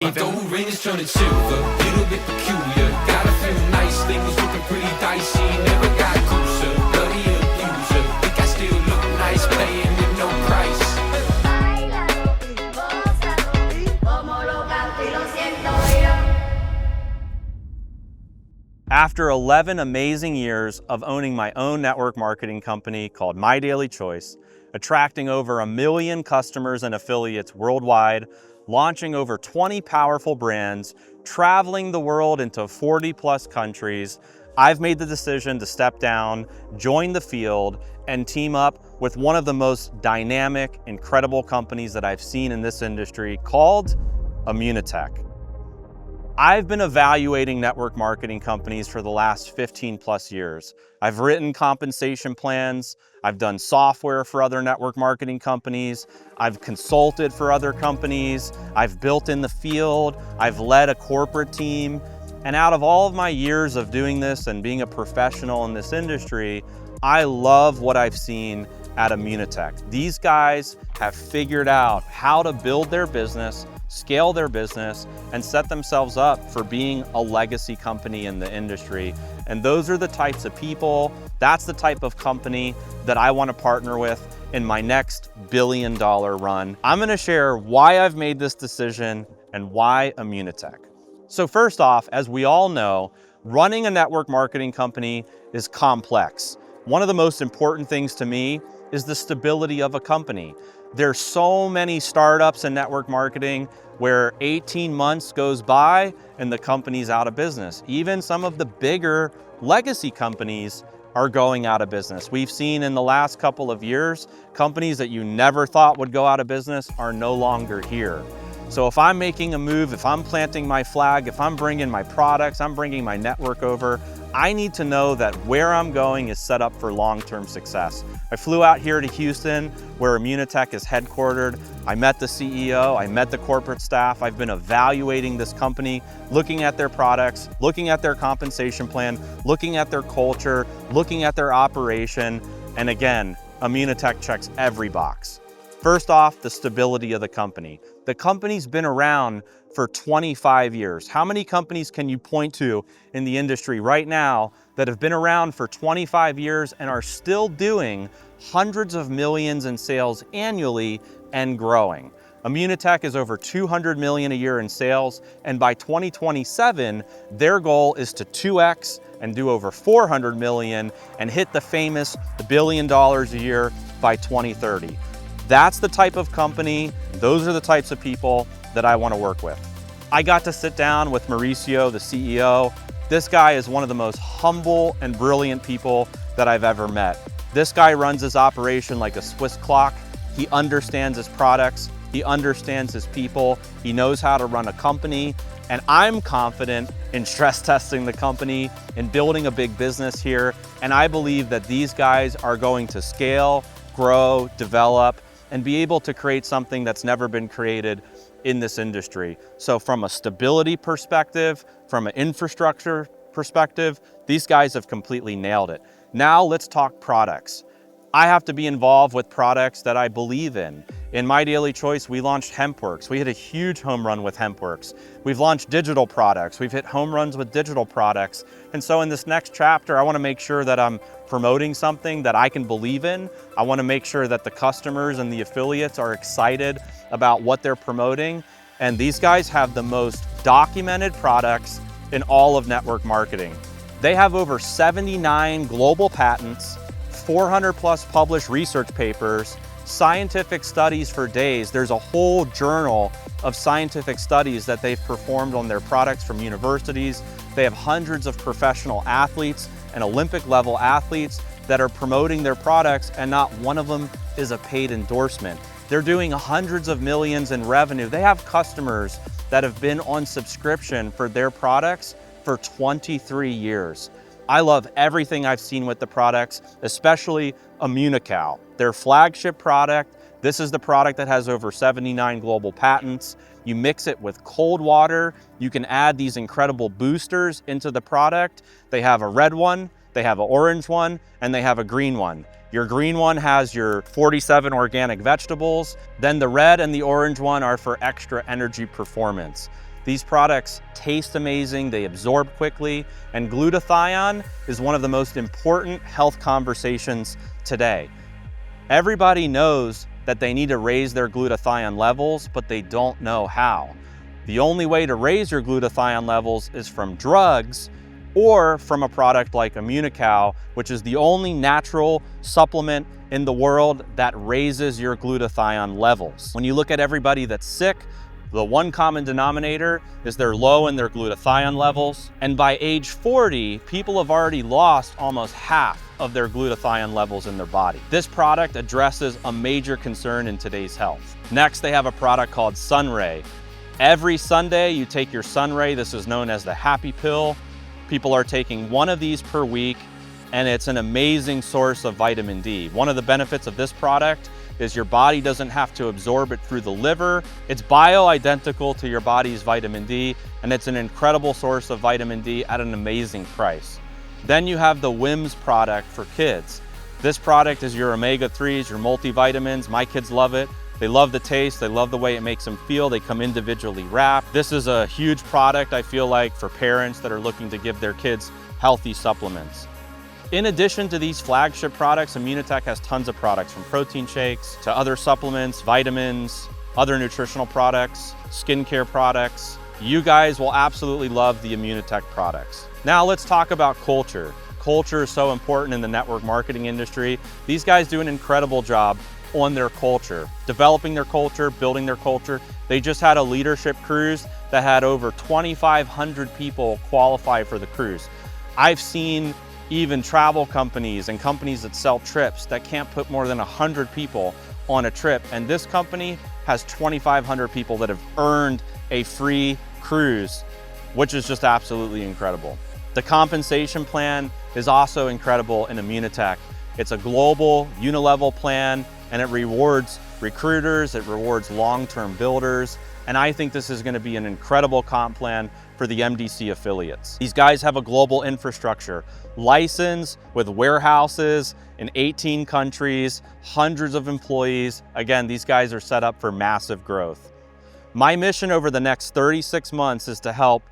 My gold ring is turning silver, little bit peculiar. Got a few nice things looking pretty dicey. Never got closer, bloody abuser. Think I still look nice, paying with no price. After 11 amazing years of owning my own network marketing company called My Daily Choice, attracting over 1 million customers and affiliates worldwide, launching over 20 powerful brands, traveling the world into 40+ countries, I've made the decision to step down, join the field, and team up with one of the most dynamic, incredible companies that I've seen in this industry called Immunotec. I've been evaluating network marketing companies for the last 15+ years. I've written compensation plans, I've done software for other network marketing companies, I've consulted for other companies, I've built in the field, I've led a corporate team, and out of all of my years of doing this and being a professional in this industry, I love what I've seen at Immunotec. These guys have figured out how to build their business, scale their business, and set themselves up for being a legacy company in the industry. And those are the types of people, that's the type of company that I want to partner with in my next billion-dollar run. I'm going to share why I've made this decision and why Immunotec. So first off, as we all know, running a network marketing company is complex. One of the most important things to me is the stability of a company. There's so many startups in network marketing where 18 months goes by and the company's out of business. Even some of the bigger legacy companies are going out of business. We've seen in the last couple of years, companies that you never thought would go out of business are no longer here. So if I'm making a move, if I'm planting my flag, if I'm bringing my products, I'm bringing my network over, I need to know that where I'm going is set up for long-term success. I flew out here to Houston, where Immunotec is headquartered. I met the CEO, I met the corporate staff. I've been evaluating this company, looking at their products, looking at their compensation plan, looking at their culture, looking at their operation. And again, Immunotec checks every box. First off, the stability of the company. The company's been around for 25 years. How many companies can you point to in the industry right now that have been around for 25 years and are still doing hundreds of millions in sales annually and growing? Immunotec is over 200 million a year in sales, and by 2027, their goal is to 2x and do over 400 million and hit the famous $1 billion a year by 2030. That's the type of company, those are the types of people that I want to work with. I got to sit down with Mauricio, the CEO. This guy is one of the most humble and brilliant people that I've ever met. This guy runs his operation like a Swiss clock. He understands his products, he understands his people, he knows how to run a company, and I'm confident in stress testing the company and building a big business here. And I believe that these guys are going to scale, grow, develop, and be able to create something that's never been created in this industry. So from a stability perspective, from an infrastructure perspective, these guys have completely nailed it. Now let's talk products. I have to be involved with products that I believe in. In My Daily Choice, we launched HempWorks. We hit a huge home run with HempWorks. We've launched digital products. We've hit home runs with digital products. And so in this next chapter, I want to make sure that I'm promoting something that I can believe in. I want to make sure that the customers and the affiliates are excited about what they're promoting. And these guys have the most documented products in all of network marketing. They have over 79 global patents, 400+ published research papers, scientific studies for days. There's a whole journal of scientific studies that they've performed on their products from universities. They have hundreds of professional athletes and Olympic level athletes that are promoting their products, and not one of them is a paid endorsement. They're doing hundreds of millions in revenue. They have customers that have been on subscription for their products for 23 years. I love everything I've seen with the products, especially Immunocal, their flagship product. This is the product that has over 79 global patents. You mix it with cold water. You can add these incredible boosters into the product. They have a red one, they have an orange one, and they have a green one. Your green one has your 47 organic vegetables. Then the red and the orange one are for extra energy performance. These products taste amazing, they absorb quickly, and glutathione is one of the most important health conversations today. Everybody knows that they need to raise their glutathione levels, but they don't know how. The only way to raise your glutathione levels is from drugs or from a product like Immunotec, which is the only natural supplement in the world that raises your glutathione levels. When you look at everybody that's sick, the one common denominator is they're low in their glutathione levels. And by age 40, people have already lost almost half of their glutathione levels in their body. This product addresses a major concern in today's health. Next, they have a product called Sunray. Every Sunday, you take your Sunray. This is known as the Happy Pill. People are taking one of these per week, and it's an amazing source of vitamin D. One of the benefits of this product is your body doesn't have to absorb it through the liver. It's bio-identical to your body's vitamin D, and it's an incredible source of vitamin D at an amazing price. Then you have the WIMS product for kids. This product is your omega-3s, your multivitamins. My kids love it. They love the taste, they love the way it makes them feel. They come individually wrapped. This is a huge product, I feel like, for parents that are looking to give their kids healthy supplements. In addition to these flagship products, Immunotec has tons of products, from protein shakes to other supplements, vitamins, other nutritional products, skincare products. You guys will absolutely love the Immunotec products. Now let's talk about culture. Culture is so important in the network marketing industry. These guys do an incredible job on their culture, developing their culture, building their culture. They just had a leadership cruise that had over 2,500 people qualify for the cruise. I've seen even travel companies and companies that sell trips that can't put more than 100 people on a trip, and this company has 2,500 people that have earned a free cruise, which is just absolutely incredible. The compensation plan is also incredible in Immunotec. It's a global, unilevel plan, and it rewards recruiters, it rewards long-term builders, and I think this is going to be an incredible comp plan for the MDC affiliates. These guys have a global infrastructure, licensed with warehouses in 18 countries, hundreds of employees. Again, these guys are set up for massive growth. My mission over the next 36 months is to help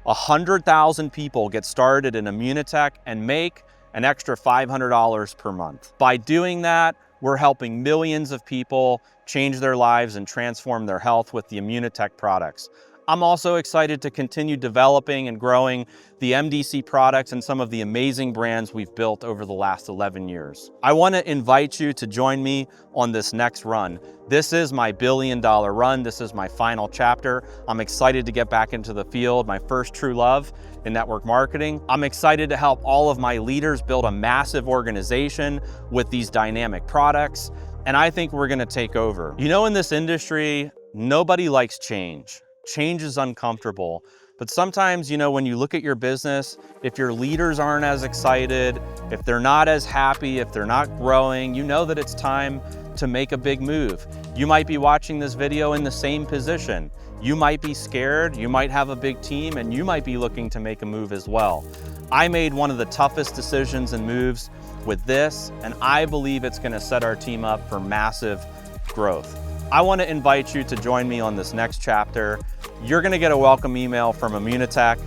100,000 people get started in Immunotec and make an extra $500 per month. By doing that, we're helping millions of people change their lives and transform their health with the Immunotec products. I'm also excited to continue developing and growing the MDC products and some of the amazing brands we've built over the last 11 years. I want to invite you to join me on this next run. This is my billion-dollar run. This is my final chapter. I'm excited to get back into the field, my first true love in network marketing. I'm excited to help all of my leaders build a massive organization with these dynamic products, and I think we're going to take over. You know, in this industry, nobody likes change. Change is uncomfortable, but sometimes, you know, when you look at your business, if your leaders aren't as excited, if they're not as happy, if they're not growing, you know that it's time to make a big move. You might be watching this video in the same position. You might be scared, you might have a big team, and you might be looking to make a move as well. I made one of the toughest decisions and moves with this, and I believe it's going to set our team up for massive growth. I want to invite you to join me on this next chapter. You're going to get a welcome email from Immunotec.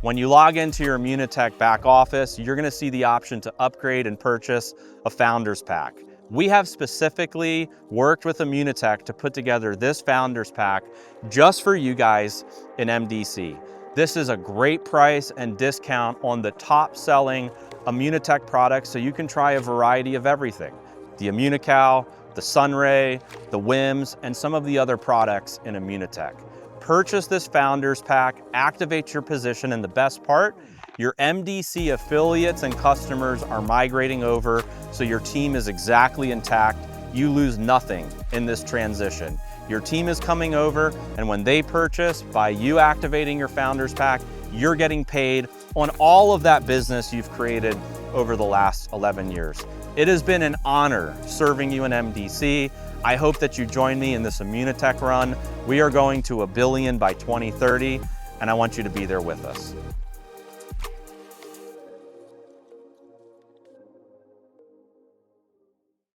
When you log into your Immunotec back office, you're going to see the option to upgrade and purchase a Founders Pack. We have specifically worked with Immunotec to put together this Founders Pack just for you guys in MDC. This is a great price and discount on the top selling Immunotec products, so you can try a variety of everything. The Immunotec, the Sunray, the WIMS, and some of the other products in Immunotec. Purchase this Founders Pack, activate your position, and the best part, your MDC affiliates and customers are migrating over, so your team is exactly intact. You lose nothing in this transition. Your team is coming over, and when they purchase, by you activating your Founders Pack, you're getting paid on all of that business you've created over the last 11 years. It has been an honor serving you in MDC. I hope that you join me in this Immunotec run. We are going to $1 billion by 2030, and I want you to be there with us.